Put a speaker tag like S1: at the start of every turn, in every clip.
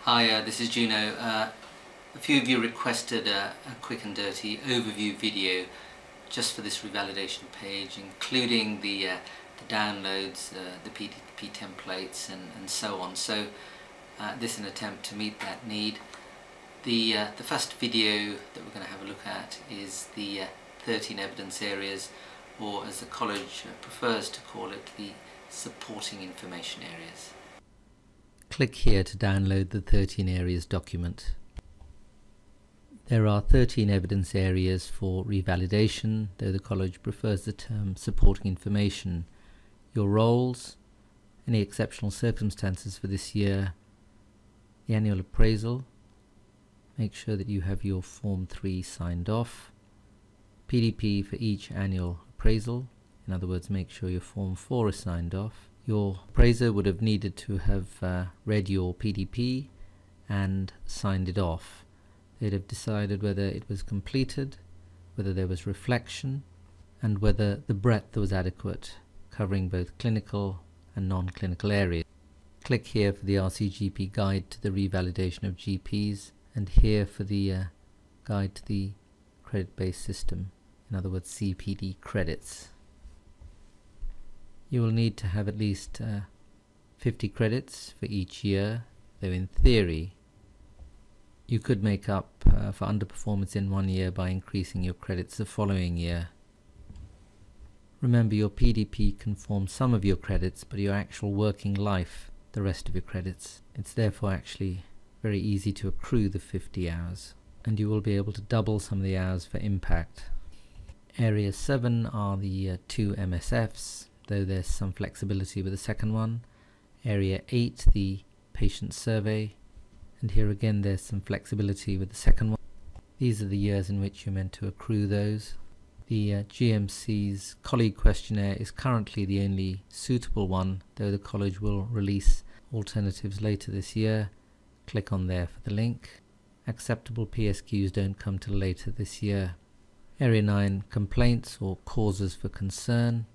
S1: Hi, this is Juno. A few of you requested a quick and dirty overview video just for this revalidation page, including the downloads, the PDP templates and so on. So this is an attempt to meet that need. The first video that we're going to have a look at is the 13 evidence areas, or as the college prefers to call it, the supporting information areas. Click here to download the 13 areas document. There are 13 evidence areas for revalidation, though the college prefers the term supporting information. Your roles, any exceptional circumstances for this year, the annual appraisal, make sure that you have your Form 3 signed off, PDP for each annual appraisal, in other words make sure your Form 4 is signed off. Your appraiser would have needed to have read your PDP and signed it off. They'd have decided whether it was completed, whether there was reflection, and whether the breadth was adequate, covering both clinical and non-clinical areas. Click here for the RCGP Guide to the Revalidation of GPs, and here for the Guide to the Credit-Based System, in other words CPD credits. You will need to have at least 50 credits for each year, though in theory you could make up for underperformance in one year by increasing your credits the following year. Remember, your PDP can form some of your credits, but your actual working life the rest of your credits. It's therefore actually very easy to accrue the 50 hours, and you will be able to double some of the hours for impact. Area 7 are the 2 MSFs, though there's some flexibility with the second one. Area 8, the patient survey, and here again there's some flexibility with the second one. These are the years in which you're meant to accrue those. The GMC's colleague questionnaire is currently the only suitable one, though the college will release alternatives later this year. Click on there for the link. Acceptable PSQs don't come till later this year. Area 9, complaints or causes for concern.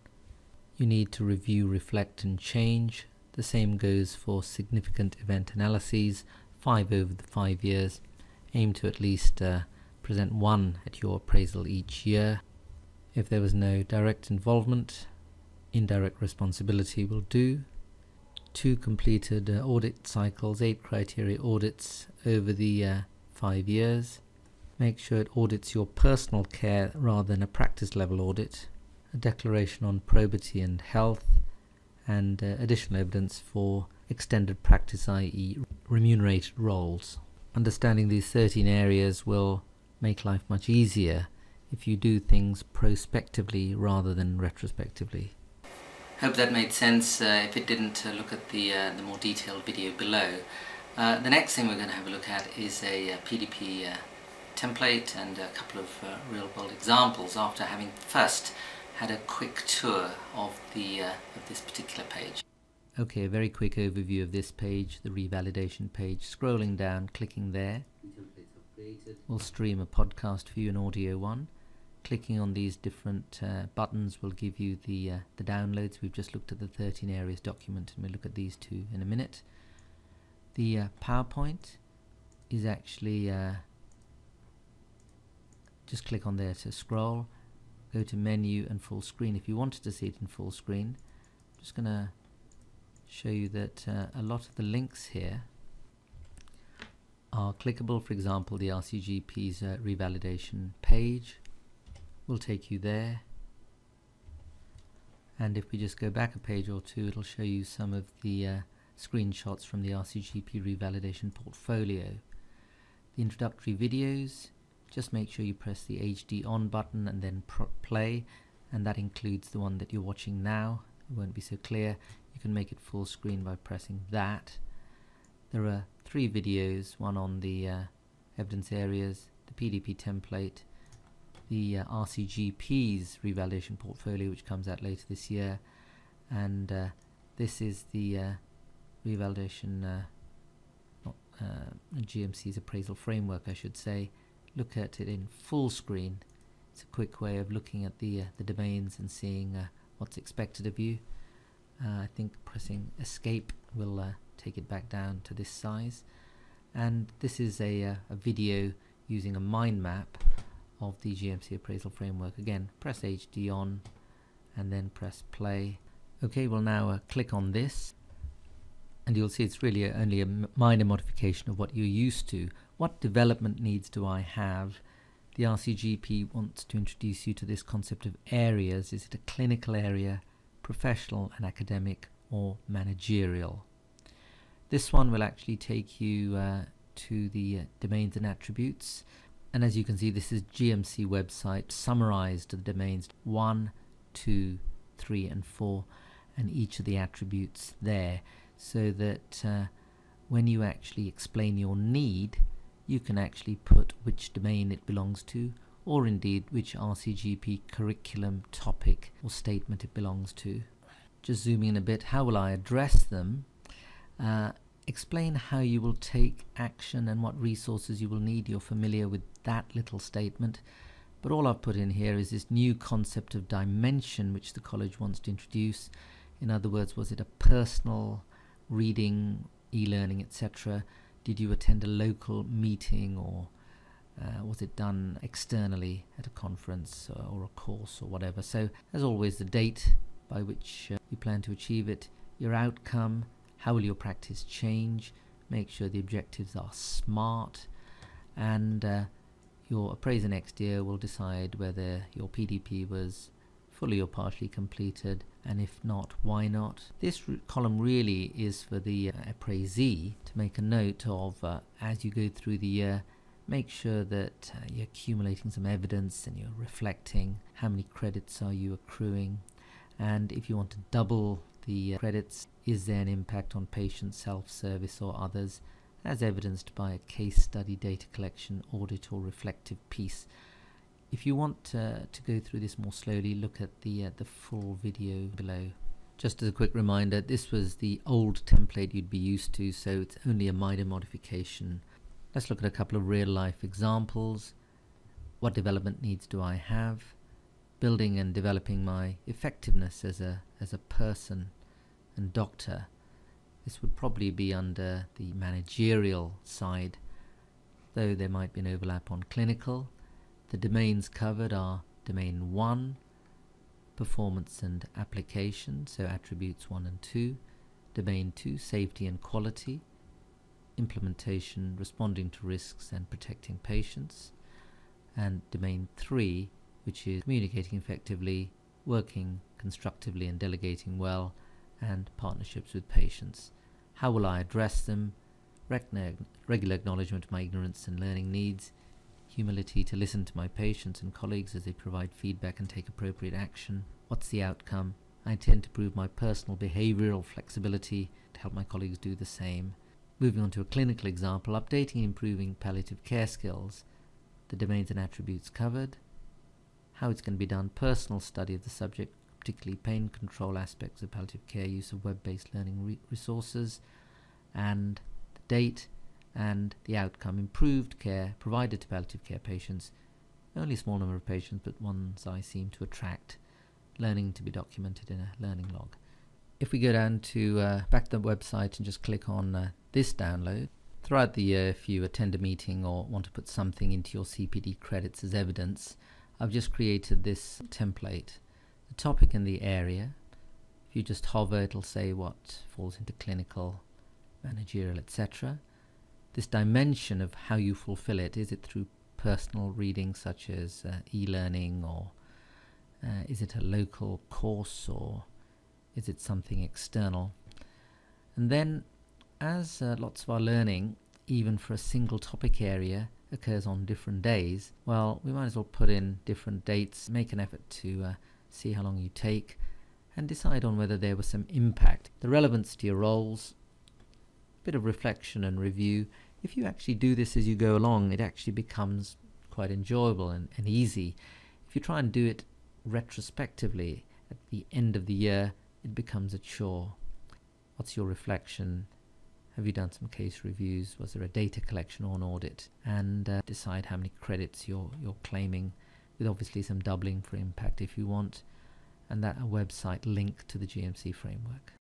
S1: You need to review, reflect and change. The same goes for significant event analyses, 5 over the 5 years. Aim to at least present 1 at your appraisal each year. If there was no direct involvement, indirect responsibility will do. 2 completed audit cycles, 8 criteria audits over the 5 years. Make sure it audits your personal care rather than a practice level audit. A declaration on probity and health, and additional evidence for extended practice, i.e. remunerated roles. Understanding these 13 areas will make life much easier if you do things prospectively rather than retrospectively. Hope that made sense. If it didn't, look at the more detailed video below. The next thing we're going to have a look at is a PDP template and a couple of real-world examples after having first had a quick tour of this particular page. Okay, a very quick overview of this page, the revalidation page. Scrolling down, clicking there, will stream a podcast for you, an audio one. Clicking on these different buttons will give you the downloads. We've just looked at the 13 areas document, and we'll look at these 2 in a minute. The PowerPoint is actually just click on there to scroll. Go to menu and full screen if you wanted to see it in full screen. I'm just going to show you that a lot of the links here are clickable. For example, the RCGP's revalidation page will take you there, and if we just go back a page or 2, it'll show you some of the screenshots from the RCGP revalidation portfolio. The introductory videos, just make sure you press the HD on button and then play, and that includes the one that you're watching now. It won't be so clear. You can make it full screen by pressing that. There are 3 videos, one on the evidence areas, the PDP template, the RCGP's revalidation portfolio, which comes out later this year, and this is the revalidation GMC's appraisal framework, I should say. Look at it in full screen. It's a quick way of looking at the domains and seeing what's expected of you. I think pressing escape will take it back down to this size. And this is a video using a mind map of the GMC appraisal framework. Again, press HD on and then press play. Okay, we'll now click on this, and you'll see it's really only a minor modification of what you're used to. What development needs do I have? The RCGP wants to introduce you to this concept of areas. Is it a clinical area, professional and academic, or managerial? This one will actually take you to the domains and attributes. And as you can see, this is GMC website summarized the domains 1, 2, 3 and 4 and each of the attributes there, so that when you actually explain your need, you can actually put which domain it belongs to, or indeed which RCGP curriculum, topic or statement it belongs to. Just zooming in a bit, how will I address them? Explain how you will take action and what resources you will need. You're familiar with that little statement, but all I've put in here is this new concept of dimension which the college wants to introduce. In other words, was it a personal reading, e-learning, etc.? Did you attend a local meeting, or was it done externally at a conference or a course or whatever? So as always, the date by which you plan to achieve it, your outcome, how will your practice change, make sure the objectives are SMART, and your appraiser next year will decide whether your PDP was fully or partially completed, and if not, why not. This column really is for the appraisee to make a note of as you go through the year. Make sure that you're accumulating some evidence and you're reflecting how many credits are you accruing, and if you want to double the credits, is there an impact on patient self-service or others, as evidenced by a case study, data collection, audit or reflective piece. If you want to go through this more slowly, look at the full video below. Just as a quick reminder, this was the old template you'd be used to, so it's only a minor modification. Let's look at a couple of real-life examples. What development needs do I have? Building and developing my effectiveness as a person and doctor. This would probably be under the managerial side, though there might be an overlap on clinical. The domains covered are domain 1, performance and application, so attributes 1 and 2. Domain 2, safety and quality. Implementation, responding to risks and protecting patients. And domain 3, which is communicating effectively, working constructively and delegating well, and partnerships with patients. How will I address them? Regular acknowledgement of my ignorance and learning needs. Humility to listen to my patients and colleagues as they provide feedback and take appropriate action. What's the outcome? I intend to prove my personal behavioral flexibility to help my colleagues do the same. Moving on to a clinical example, updating and improving palliative care skills. The domains and attributes covered. How it's going to be done, personal study of the subject, particularly pain control aspects of palliative care, use of web-based learning resources, and the date and the outcome, improved care provided to palliative care patients. Only a small number of patients, but ones I seem to attract. Learning to be documented in a learning log. If we go down to back to the website and just click on this download, throughout the year, if you attend a meeting or want to put something into your CPD credits as evidence, I've just created this template. The topic and the area. If you just hover, it'll say what falls into clinical, managerial, etc. This dimension of how you fulfill it. Is it through personal reading such as e-learning, or is it a local course, or is it something external? And then as lots of our learning, even for a single topic area, occurs on different days, well, we might as well put in different dates, make an effort to see how long you take, and decide on whether there was some impact. The relevance to your roles, a bit of reflection and review. If you actually do this as you go along, it actually becomes quite enjoyable and easy. If you try and do it retrospectively at the end of the year, it becomes a chore. What's your reflection? Have you done some case reviews? Was there a data collection or an audit? And decide how many credits you're claiming, with obviously some doubling for impact if you want, and that a website link to the GMC framework.